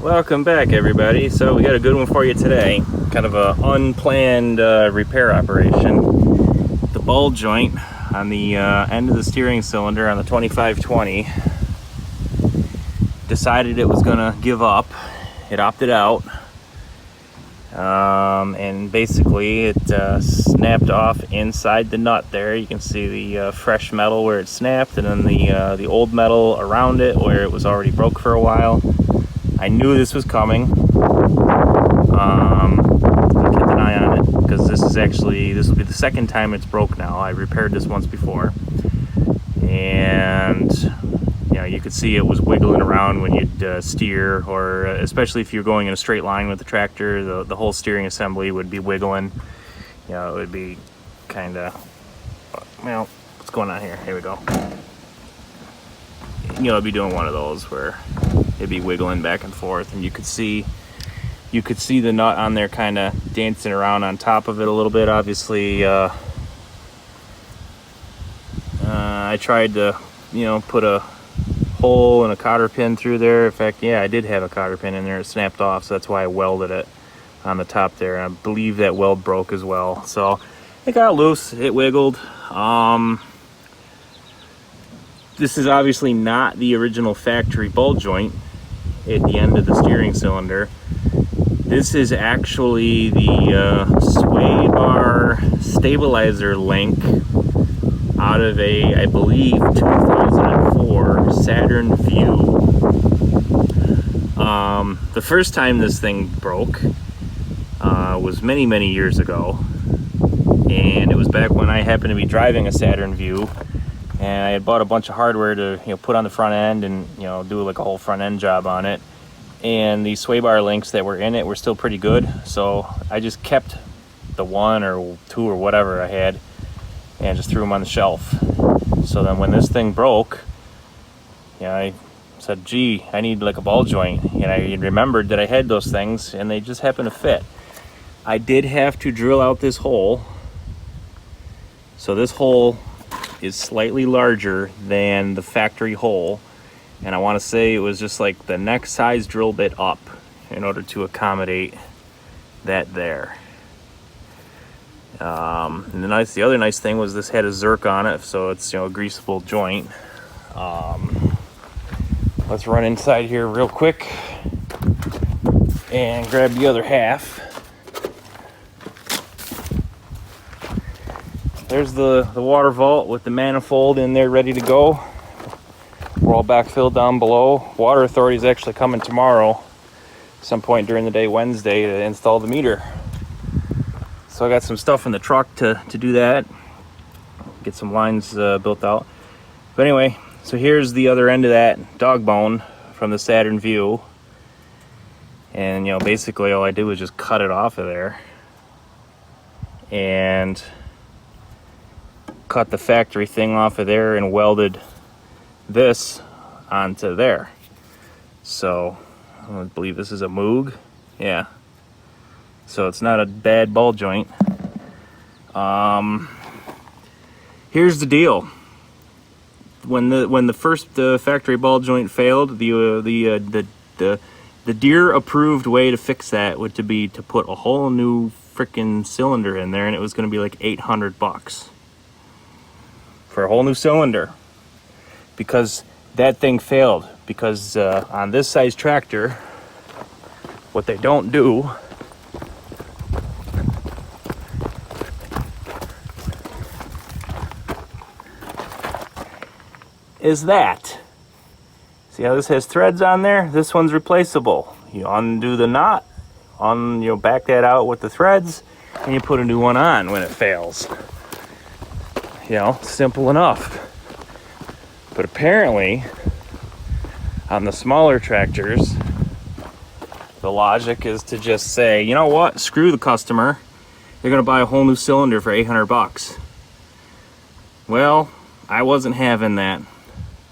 Welcome back, everybody. So we got a good one for you today. Kind of a unplanned repair operation. The ball joint on the end of the steering cylinder on the 2520 decided it was gonna give up. It opted out, and basically it snapped off inside the nut there. You can see the fresh metal where it snapped, and then the old metal around it where it was already broke for a while. I knew this was coming. I kept an eye on it because this will be the second time it's broke now. I repaired this once before, and you could see it was wiggling around when you'd steer, or especially if you're going in a straight line with the tractor, the whole steering assembly would be wiggling. It would be kind of, what's going on here? Here we go. It'd be doing one of those where it'd be wiggling back and forth, and you could see the nut on there kind of dancing around on top of it a little bit. Obviously, I tried to, put a hole and a cotter pin through there. In fact, I did have a cotter pin in there. It snapped off, so that's why I welded it on the top there. I believe that weld broke as well, so it got loose. It wiggled. This is obviously not the original factory ball joint at the end of the steering cylinder. This is actually the sway bar stabilizer link out of a, I believe, 2004 Saturn Vue. The first time this thing broke was many, many years ago, and it was back when I happened to be driving a Saturn Vue. And I had bought a bunch of hardware to put on the front end and do like a whole front end job on it. And the sway bar links that were in it were still pretty good, so I just kept the one or two or whatever I had and just threw them on the shelf. So then when this thing broke, I said, gee, I need like a ball joint. And I remembered that I had those things and they just happened to fit. I did have to drill out this hole. So this hole is slightly larger than the factory hole, and I want to say it was just like the next size drill bit up in order to accommodate that there. And the other nice thing was this had a Zerk on it, so it's a greasable joint. Let's run inside here real quick and grab the other half. There's the water vault with the manifold in there ready to go. We're all backfilled down below. Water Authority is actually coming tomorrow, some point during the day, Wednesday, to install the meter. So I got some stuff in the truck to do that, get some lines built out. But anyway, so here's the other end of that dog bone from the Saturn Vue. And basically all I did was just cut it off of there and cut the factory thing off of there and welded this onto there. So I believe this is a Moog. Yeah. So it's not a bad ball joint. Here's the deal. When the first factory ball joint failed, the Deere approved way to fix that would be to put a whole new freaking cylinder in there, and it was going to be like $800 for a whole new cylinder, because that thing failed. Because on this size tractor, what they don't do is that. See how this has threads on there? This one's replaceable. You undo the knot, back that out with the threads, and you put a new one on when it fails. Simple enough. But apparently, on the smaller tractors, the logic is to just say, you know what, screw the customer. They're gonna buy a whole new cylinder for $800. Well, I wasn't having that.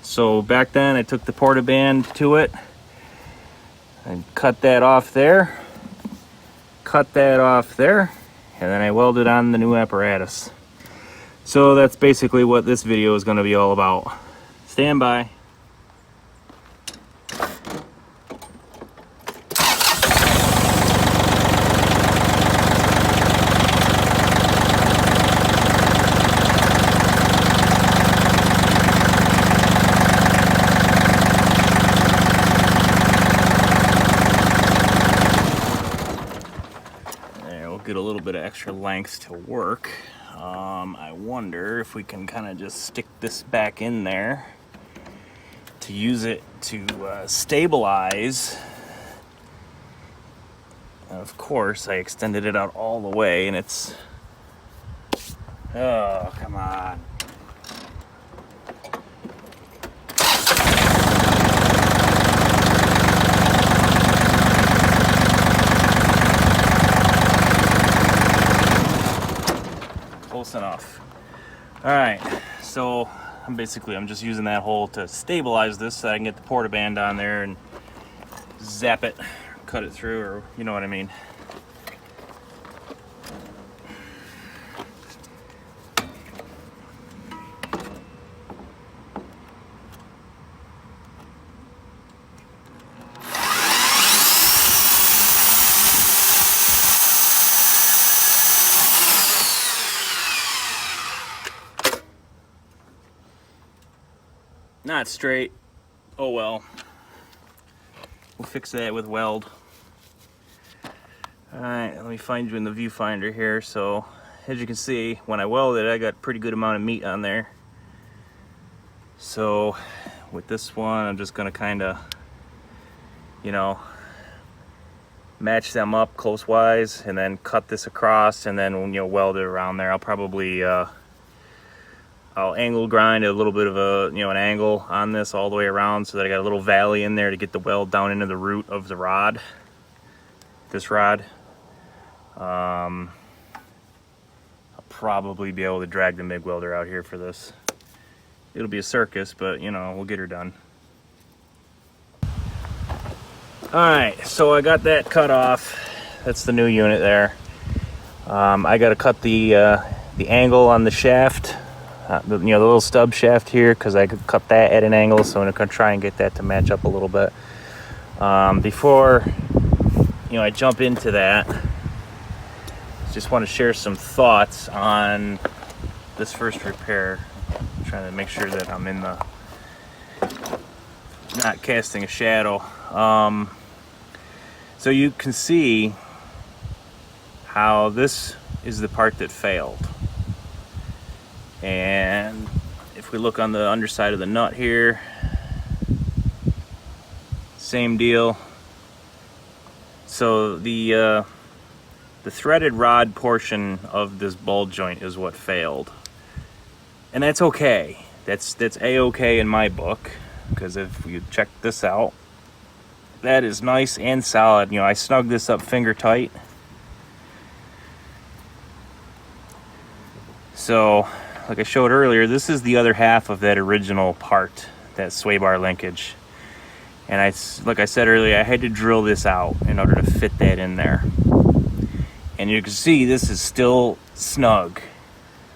So back then I took the portaband to it and cut that off there, and then I welded on the new apparatus. So that's basically what this video is going to be all about. Stand by. get a little bit of extra length to work. I wonder if we can kind of just stick this back in there to use it to stabilize. And of course, I extended it out all the way, and it's... Oh, come on. Close enough. All right, so I'm just using that hole to stabilize this so I can get the portaband on there and zap it, cut it through, or you know what I mean. Not straight. Oh well. We'll fix that with weld. Alright, let me find you in the viewfinder here. So, as you can see, when I welded, I got a pretty good amount of meat on there. So, with this one, I'm just gonna kind of, you know, match them up close-wise, and then cut this across, and then, you know, weld it around there. I'll probably I'll angle grind a little bit of a, you know, an angle on this all the way around so that I got a little valley in there to get the weld down into the root of the rod, this rod. I'll probably be able to drag the MIG welder out here for this. It'll be a circus, but you know, we'll get her done. Alright, so I got that cut off. That's the new unit there. I got to cut the angle on the shaft. You know, the little stub shaft here, because I could cut that at an angle, so I'm going to try and get that to match up a little bit. Before, you know, I jump into that, just want to share some thoughts on this first repair. I'm trying to make sure that I'm in the, not casting a shadow. So you can see how this is the part that failed. And if we look on the underside of the nut here, same deal. So the threaded rod portion of this ball joint is what failed, and that's okay. That's a-okay in my book, because if you check this out, that is nice and solid. You know, I snugged this up finger tight. So, like I showed earlier, this is the other half of that original part, that sway bar linkage. And like I said earlier, I had to drill this out in order to fit that in there. And you can see this is still snug.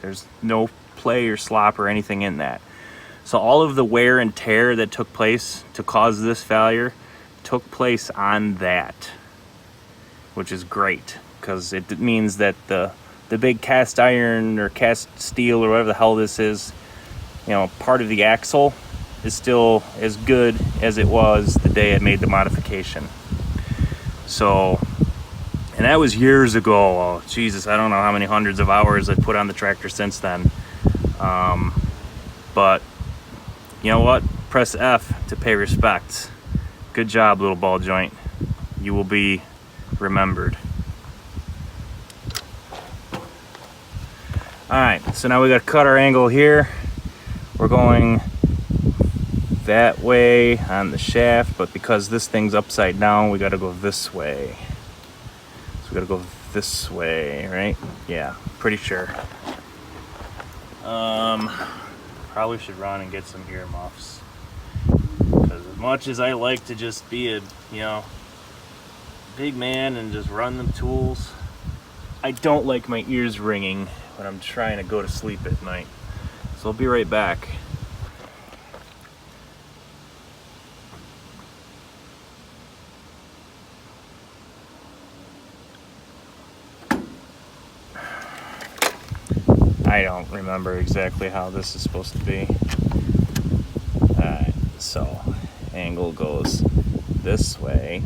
There's no play or slop or anything in that. So all of the wear and tear that took place to cause this failure took place on that, which is great, because it means that the big cast iron or cast steel or whatever the hell this is, you know, part of the axle is still as good as it was the day I made the modification. So, and that was years ago. Oh, Jesus, I don't know how many hundreds of hours I've put on the tractor since then. But you know what? Press F to pay respects. Good job, little ball joint. You will be remembered. Alright, so now we got to cut our angle here. We're going that way on the shaft, but because this thing's upside down, we got to go this way. So we got to go this way, right? Yeah, pretty sure. Probably should run and get some earmuffs. Because as much as I like to just be a, you know, big man and just run them tools, I don't like my ears ringing when I'm trying to go to sleep at night. So I'll be right back. I don't remember exactly how this is supposed to be. Alright, so angle goes this way.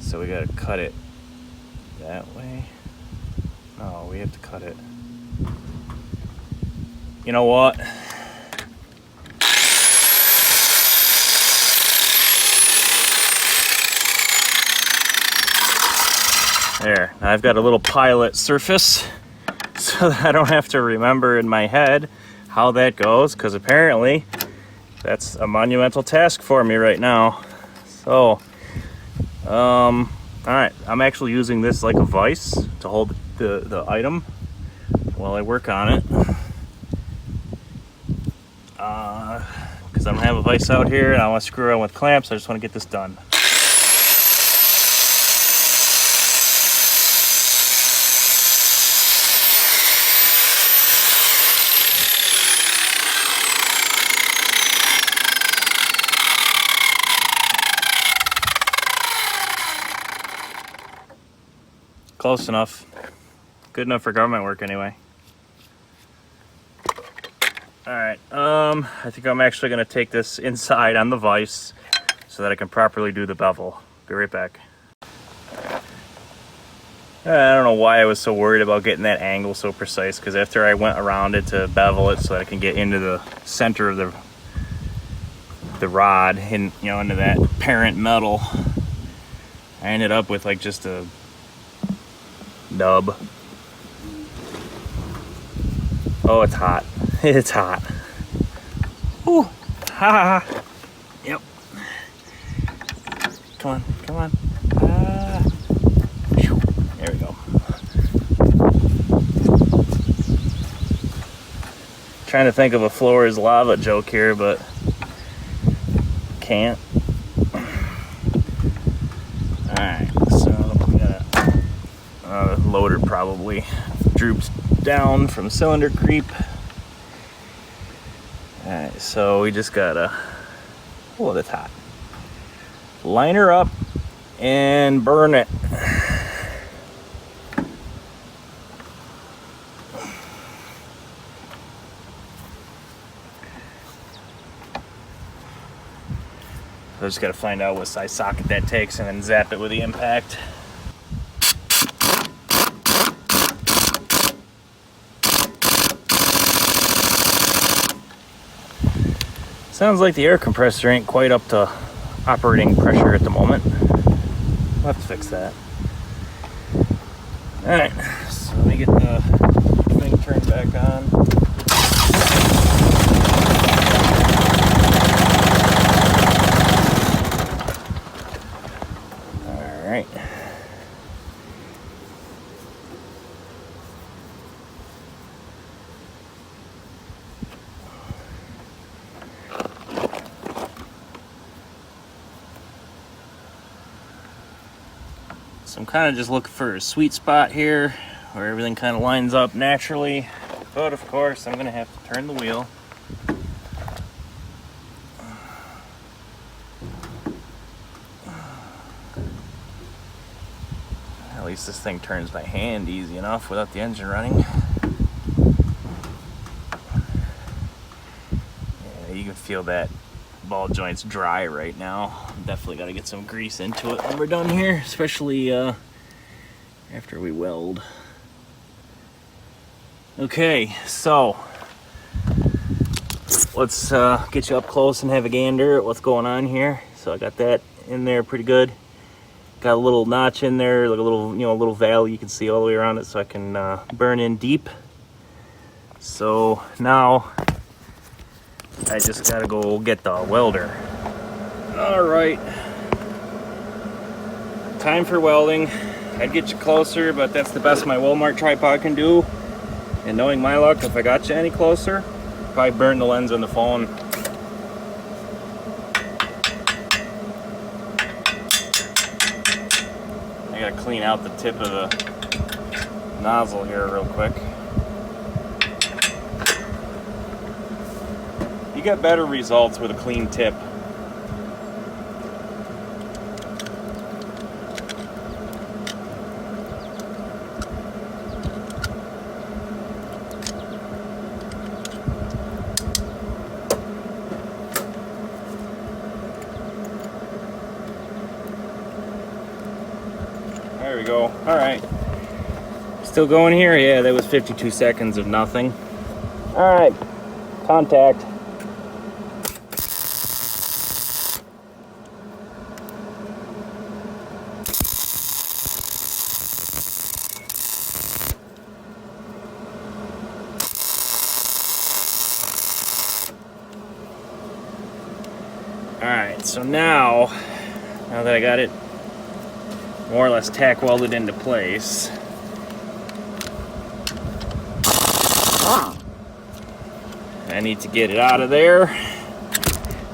So we gotta cut it that way. No, we have to cut it. You know what? There, now I've got a little pilot surface so that I don't have to remember in my head how that goes, because apparently that's a monumental task for me right now. So, all right, I'm actually using this like a vise to hold the item while I work on it. Because I don't have a vise out here and I want to screw around with clamps. I just want to get this done. Close enough. Good enough for government work anyway. Alright, I think I'm actually going to take this inside on the vise so that I can properly do the bevel. Be right back. I don't know why I was so worried about getting that angle so precise, because after I went around it to bevel it so that I can get into the center of the rod and, you know, into that parent metal, I ended up with like just a nub. Oh, it's hot. It's hot. Ooh. Ha ha ha. Yep. Come on, come on. There we go. Trying to think of a floor is lava joke here, but can't. Alright, so we got a loader probably droops down from cylinder creep. Alright, so we just gotta, oh, that's hot. Line her up and burn it. I just gotta find out what size socket that takes and then zap it with the impact. Sounds like the air compressor ain't quite up to operating pressure at the moment. We'll have to fix that. Alright, so let me get the thing turned back on. Alright. So I'm kind of just looking for a sweet spot here where everything kind of lines up naturally, but of course I'm gonna have to turn the wheel. At least this thing turns by hand easy enough without the engine running. Yeah, you can feel that ball joint's dry right now. Definitely got to get some grease into it when we're done here, especially after we weld. Okay, so let's get you up close and have a gander at what's going on here. So I got that in there pretty good. Got a little notch in there, like a little, you know, a little valley you can see all the way around it, so I can burn in deep. So now I just gotta go get the welder. All right, time for welding. I'd get you closer, but that's the best my Walmart tripod can do. And knowing my luck, if I got you any closer, probably burn the lens on the phone. I gotta clean out the tip of the nozzle here real quick. You get better results with a clean tip. There we go. All right. Still going here? Yeah, that was 52 seconds of nothing. All right. Contact. Alright, so now that I got it more or less tack welded into place, I need to get it out of there.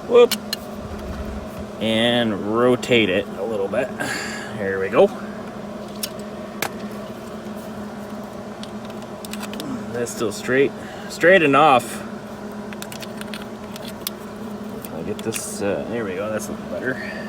Whoop. And rotate it a little bit. Here we go. That's still straight. Straight enough. I'll get this, there we go, that's a little better.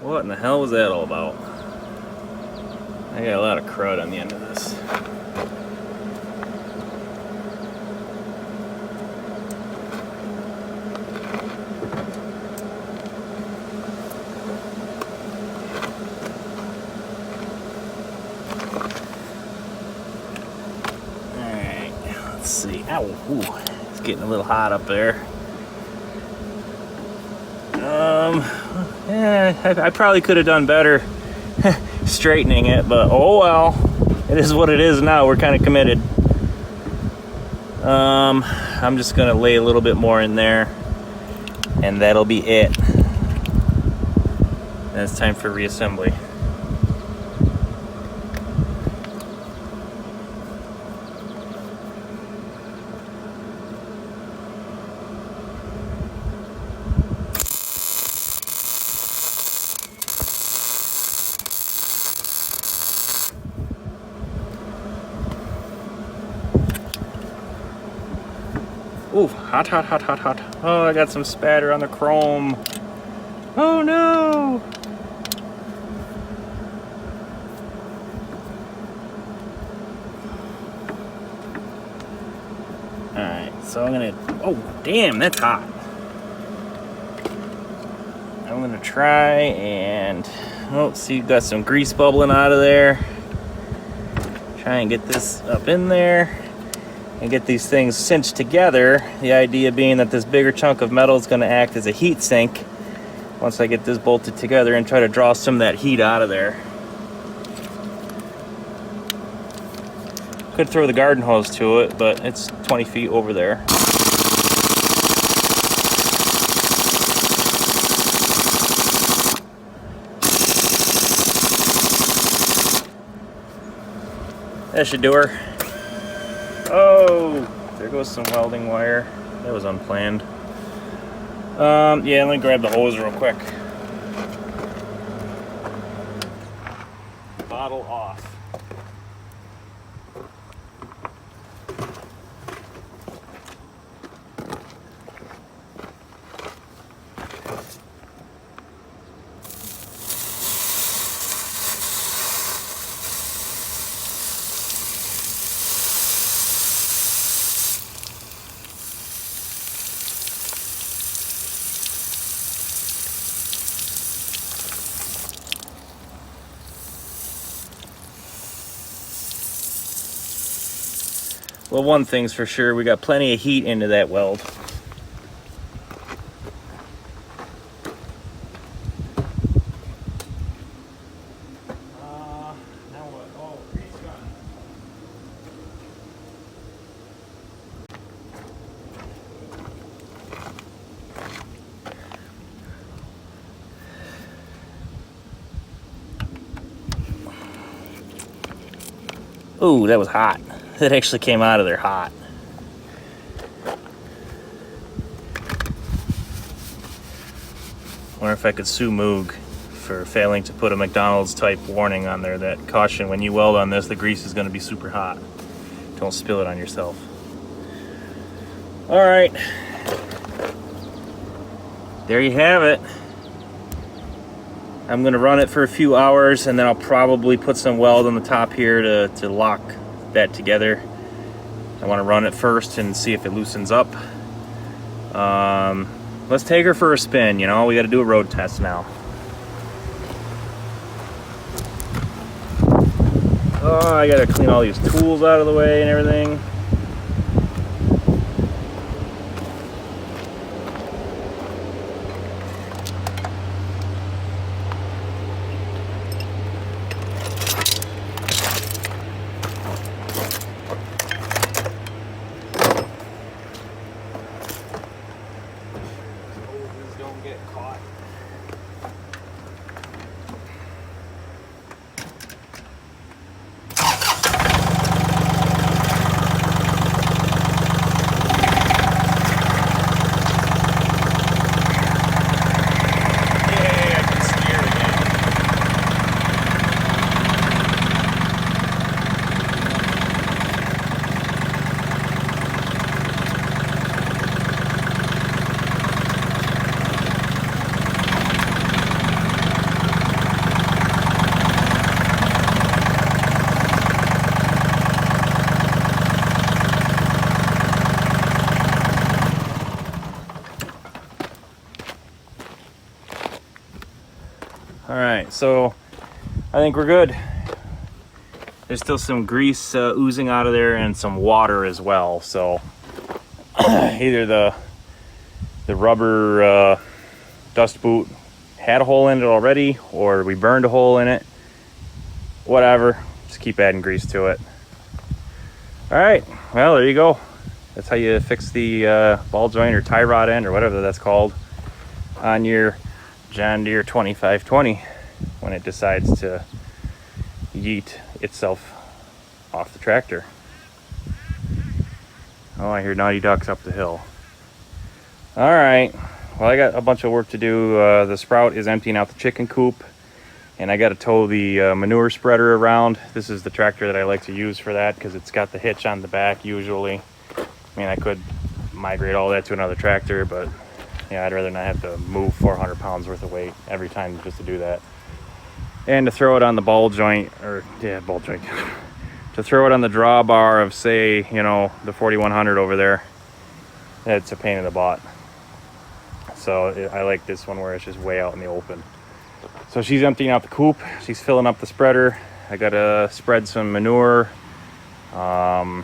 What in the hell was that all about? I got a lot of crud on the end of this. Alright, let's see. Ow, ooh, it's getting a little hot up there. Yeah, I probably could have done better straightening it, but oh well. It is what it is now. We're kind of committed. I'm just gonna lay a little bit more in there, and that'll be it. Then it's time for reassembly. Ooh, hot, hot, hot, hot, hot. Oh, I got some spatter on the chrome. Oh no! Alright, so I'm gonna, oh damn, that's hot. I'm gonna try and, oh, see, you got some grease bubbling out of there. Try and get this up in there and get these things cinched together. The idea being that this bigger chunk of metal is going to act as a heat sink once I get this bolted together and try to draw some of that heat out of there. Could throw the garden hose to it, but it's 20 feet over there. That should do her. Oh, there goes some welding wire. That was unplanned. Yeah, let me grab the hose real quick. Bottle off. Well, one thing's for sure, we got plenty of heat into that weld. Now what? Oh, grease gun. Ooh, that was hot. That actually came out of there hot. Wonder if I could sue Moog for failing to put a McDonald's type warning on there that caution, when you weld on this, the grease is going to be super hot. Don't spill it on yourself. All right. There you have it. I'm gonna run it for a few hours, and then I'll probably put some weld on the top here to lock that together. I want to run it first and see if it loosens up. Let's take her for a spin. You know, we got to do a road test now. Oh, I gotta clean all these tools out of the way and everything. Don't get caught. All right, so I think we're good. There's still some grease oozing out of there and some water as well. So either the rubber dust boot had a hole in it already, or we burned a hole in it. Whatever, just keep adding grease to it. All right, well, there you go. That's how you fix the ball joint or tie rod end or whatever that's called on your John Deere 2520 when it decides to yeet itself off the tractor. Oh, I hear naughty ducks up the hill. All right, well, I got a bunch of work to do. The sprout is emptying out the chicken coop, and I got to tow the manure spreader around. This is the tractor that I like to use for that because it's got the hitch on the back usually. I mean, I could migrate all that to another tractor, but yeah, I'd rather not have to move 400 pounds worth of weight every time just to do that. And to throw it on the ball joint, ball joint, to throw it on the drawbar of, say, you know, the 4100 over there, it's a pain in the butt. So I like this one where it's just way out in the open. So she's emptying out the coop. She's filling up the spreader. I gotta spread some manure. I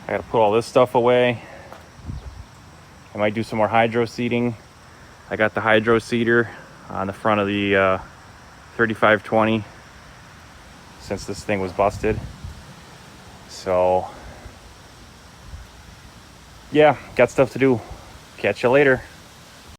gotta put all this stuff away. I might do some more hydro seeding. I got the hydro seeder on the front of the 3520 since this thing was busted. So yeah, got stuff to do. Catch you later.